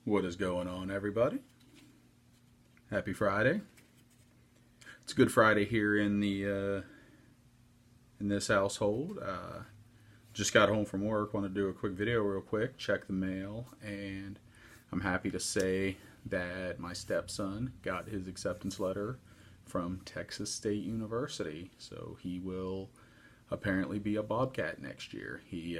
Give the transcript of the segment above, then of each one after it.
What is going on, everybody? Happy Friday. It's Good Friday here in this household. Just got home from work. Want to do a quick video real quick, check the mail, and I'm happy to say that my stepson got his acceptance letter from Texas State University. So he will apparently be a Bobcat next year. He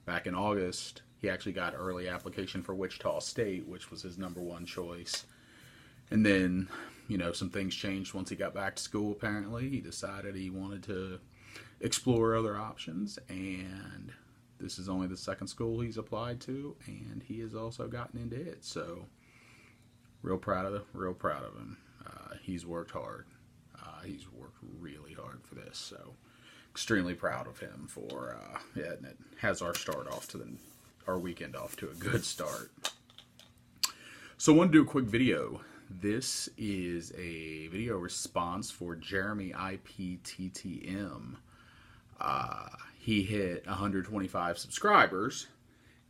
back in August, he actually got early application for Wichita State, which was his #1 choice. And then, some things changed once he got back to school, apparently. He decided he wanted to explore other options, and this is only the second school he's applied to, and he has also gotten into it. So, real proud of him. He's worked hard. He's worked really hard for this, so extremely proud of him for and it has our weekend off to a good start. So I want to do a quick video. This is a video response for Jeremy TTM. He hit 125 subscribers,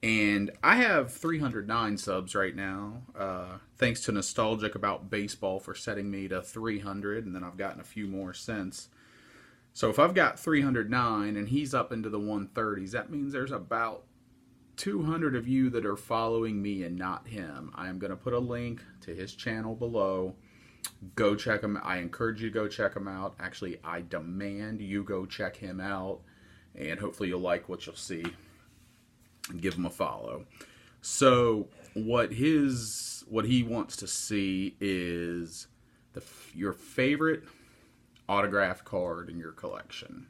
and I have 309 subs right now. Thanks to Nostalgic About Baseball for setting me to 300, and then I've gotten a few more since. So if I've got 309 and he's up into the 130s, that means there's about 200 of you that are following me and not him. I am going to put a link to his channel below. Go check him. I encourage you to go check him out. Actually, I demand you go check him out, and hopefully you'll like what you'll see and give him a follow. So what he wants to see is your favorite autographed card in your collection.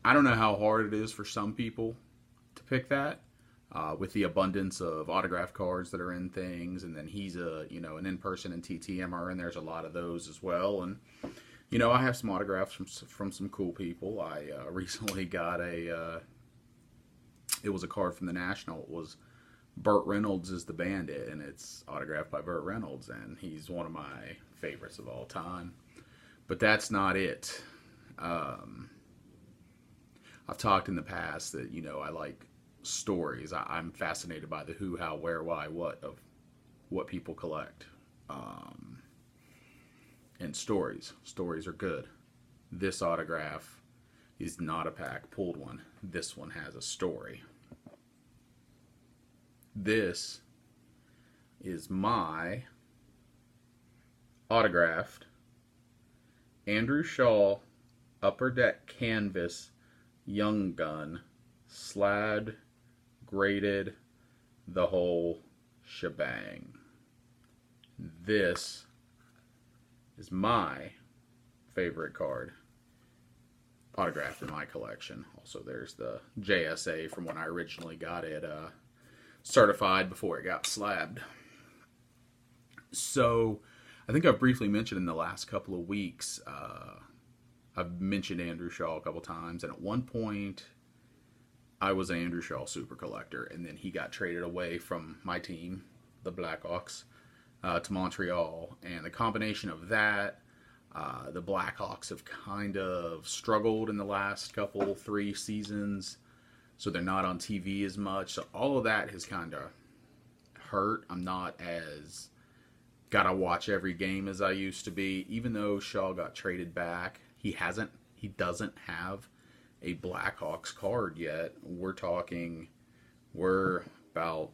I don't know how hard it is for some people to pick that, with the abundance of autographed cards that are in things, and then he's an in-person and TTMer, and there's a lot of those as well. And I have some autographs from some cool people. I recently got it was a card from the National. It was Burt Reynolds is the Bandit, and it's autographed by Burt Reynolds, and he's one of my favorites of all time. But that's not it. I've talked in the past that, I like stories. I'm fascinated by the who, how, where, why, what of what people collect. And stories. Stories are good. This autograph is not a pack pulled one. This one has a story. This is my autographed Andrew Shaw Upper Deck Canvas Young Gun, slabbed, graded, the whole shebang. This is my favorite card autographed in my collection. Also, there's the JSA from when I originally got it certified before it got slabbed. So, I think I've briefly mentioned in the last couple of weeks, I've mentioned Andrew Shaw a couple times, and at one point I was an Andrew Shaw super collector, and then he got traded away from my team, the Blackhawks, to Montreal, and the combination of that, the Blackhawks have kind of struggled in the last 3 seasons, so they're not on TV as much, so all of that has kind of hurt. I'm not as gotta watch every game as I used to be, even though Shaw got traded back. He doesn't have a Blackhawks card yet. We're about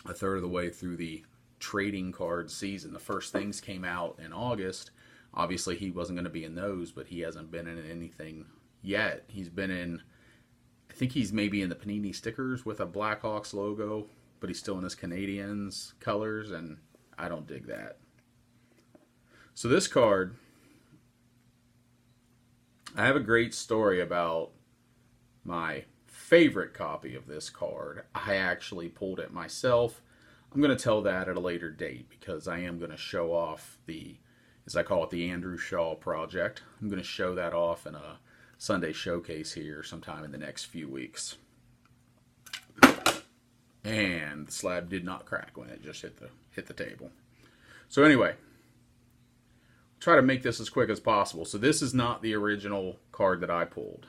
a third of the way through the trading card season. The first things came out in August. Obviously, he wasn't going to be in those, but he hasn't been in anything yet. He's been in, I think he's maybe in the Panini stickers with a Blackhawks logo, but he's still in his Canadiens colors, and I don't dig that. So this card, I have a great story about my favorite copy of this card. I actually pulled it myself. I'm going to tell that at a later date because I am going to show off as I call it, the Andrew Shaw project. I'm going to show that off in a Sunday showcase here sometime in the next few weeks. And the slab did not crack when it just hit the table. So anyway, try to make this as quick as possible. So this is not the original card that I pulled.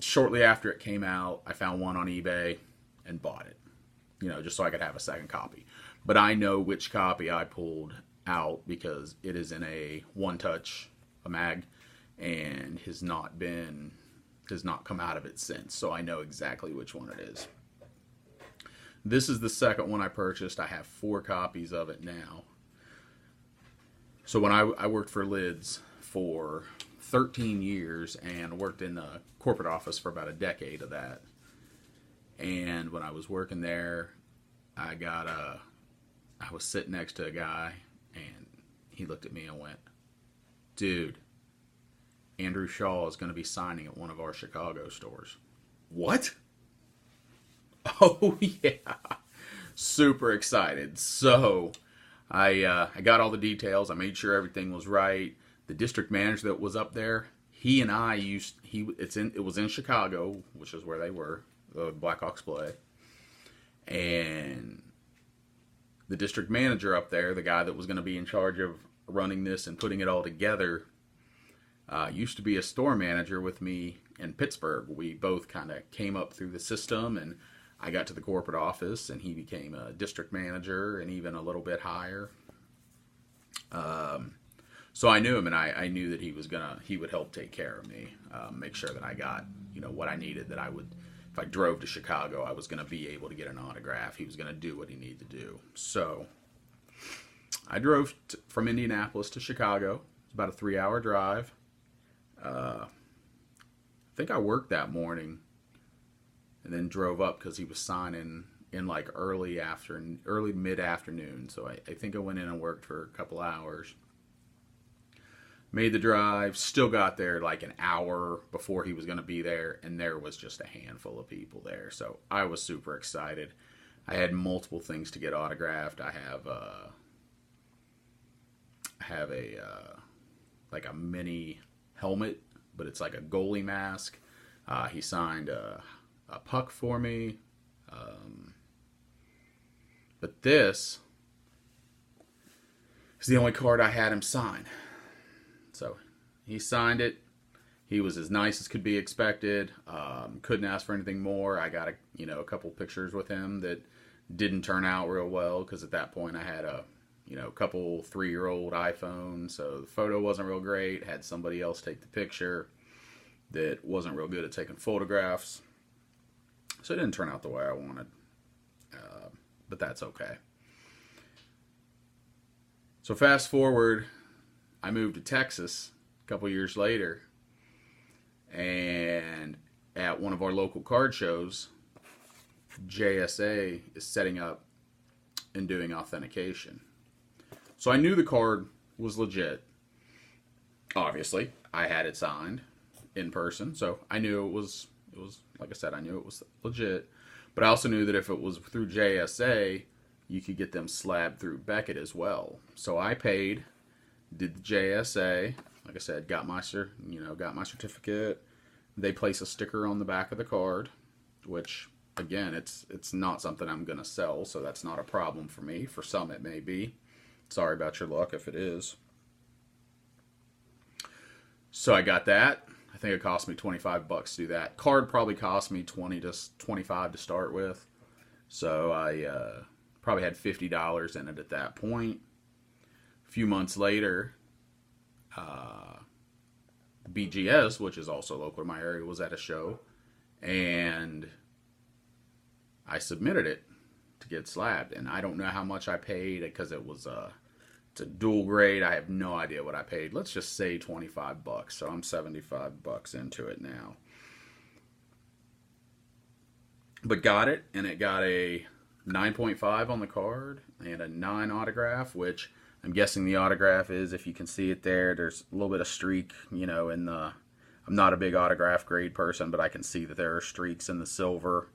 shortly after it came out, I found one on eBay and bought it, just so I could have a second copy. But I know which copy I pulled out because it is in a One Touch, a mag, and has not come out of it since. So I know exactly which one it is. This is the second one I purchased. I have 4 copies of it now. So when I worked for Lids for 13 years and worked in the corporate office for about a decade of that. And when I was working there, I was sitting next to a guy, and he looked at me and went, "Dude, Andrew Shaw is going to be signing at one of our Chicago stores." What? Oh, yeah. Super excited. So I got all the details. I made sure everything was right. The district manager that was up there, he and I it was in Chicago, which is where they were, the Blackhawks play. And the district manager up there, the guy that was going to be in charge of running this and putting it all together, used to be a store manager with me in Pittsburgh. We both kind of came up through the system, and I got to the corporate office, and he became a district manager and even a little bit higher. So I knew him, and I knew that he would help take care of me, make sure that I got what I needed. That I would, if I drove to Chicago, I was going to be able to get an autograph. He was going to do what he needed to do. So I drove from Indianapolis to Chicago. It's about a 3-hour drive. I think I worked that morning and then drove up because he was signing in like early mid-afternoon. So I think I went in and worked for a couple hours. Made the drive, still got there like an hour before he was going to be there, and there was just a handful of people there. So I was super excited. I had multiple things to get autographed. I have a like a mini helmet, but it's like a goalie mask. He signed a puck for me. But this is the only card I had him sign. So he signed it. He was as nice as could be expected. Couldn't ask for anything more. I got a couple pictures with him that didn't turn out real well because at that point I had a couple 3-year-old iPhones, so the photo wasn't real great. Had somebody else take the picture that wasn't real good at taking photographs, so it didn't turn out the way I wanted. But that's okay. So fast forward, I moved to Texas a couple years later, and at one of our local card shows, JSA is setting up and doing authentication. So I knew the card was legit. Obviously, I had it signed in person, so I knew it was like I said, I knew it was legit. But I also knew that if it was through JSA, you could get them slabbed through Beckett as well. So I paid, did the JSA, like I said, got my certificate. They place a sticker on the back of the card, which again, it's not something I'm gonna sell, so that's not a problem for me. For some, it may be. Sorry about your luck if it is. So I got that. I think it cost me $25 to do that. Card probably cost me $20 to $25 to start with. So I probably had $50 in it at that point. A few months later, BGS, which is also local to my area, was at a show, and I submitted it to get slabbed. And I don't know how much I paid because it's a dual grade. I have no idea what I paid. Let's just say $25. So I'm $75 into it now. But got it, and it got a 9.5 on the card and a 9 autograph, which I'm guessing the autograph is, if you can see it there, there's a little bit of streak, in the, I'm not a big autograph grade person, but I can see that there are streaks in the silver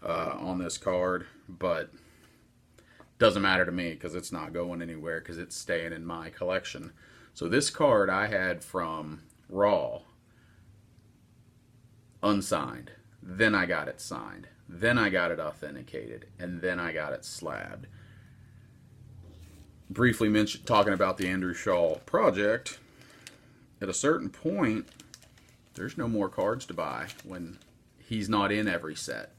on this card, but doesn't matter to me because it's not going anywhere because it's staying in my collection. So this card I had from Raw, unsigned. Then I got it signed. Then I got it authenticated. And then I got it slabbed. Briefly talking about the Andrew Shaw project, at a certain point, there's no more cards to buy when he's not in every set.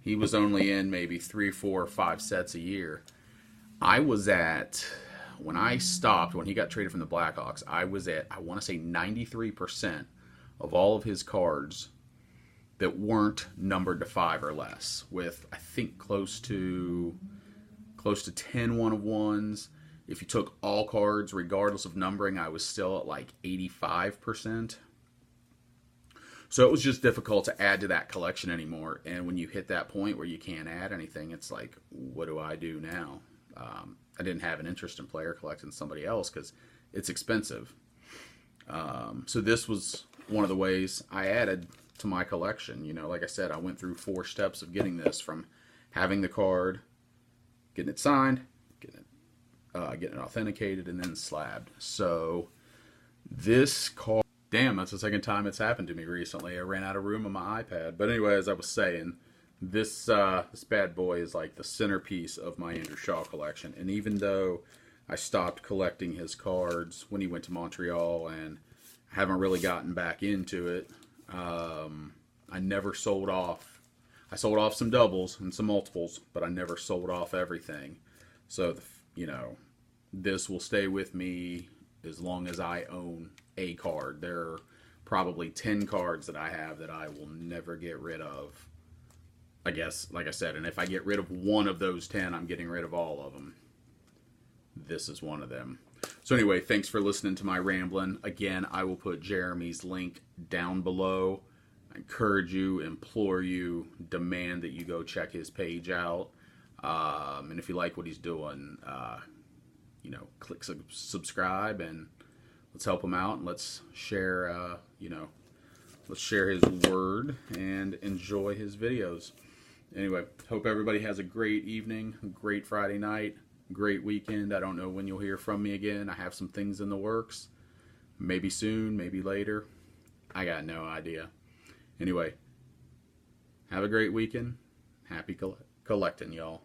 He was only in maybe 3, 4, or 5 sets a year. I was at, when I stopped, when he got traded from the Blackhawks, I was at, I want to say 93% of all of his cards that weren't numbered to 5 or less, with I think close to 10 1-of-1s. If you took all cards regardless of numbering, I was still at like 85%. So it was just difficult to add to that collection anymore. And when you hit that point where you can't add anything, it's like, what do I do now? I didn't have an interest in player collecting somebody else because it's expensive. So this was one of the ways I added to my collection. You know, like I said, I went through 4 steps of getting this, from having the card, getting it signed, getting it authenticated, and then slabbed. So this card, damn, that's the second time it's happened to me recently. I ran out of room on my iPad. But anyway, as I was saying, this bad boy is like the centerpiece of my Andrew Shaw collection. And even though I stopped collecting his cards when he went to Montreal and haven't really gotten back into it, I never sold off. I sold off some doubles and some multiples, but I never sold off everything. So, you know, this will stay with me as long as I own a card. There are probably 10 cards that I have that I will never get rid of. I guess, like I said, and if I get rid of one of those 10, I'm getting rid of all of them. This is one of them. So anyway, thanks for listening to my rambling. Again, I will put Jeremy's link down below. I encourage you, implore you, demand that you go check his page out. And if you like what he's doing, you know, click subscribe, and let's help him out, and let's share, you know, let's share his word and enjoy his videos. Anyway, hope everybody has a great evening, a great Friday night, great weekend. I don't know when you'll hear from me again. I have some things in the works. Maybe soon, maybe later. I got no idea. Anyway, have a great weekend. Happy collecting, y'all.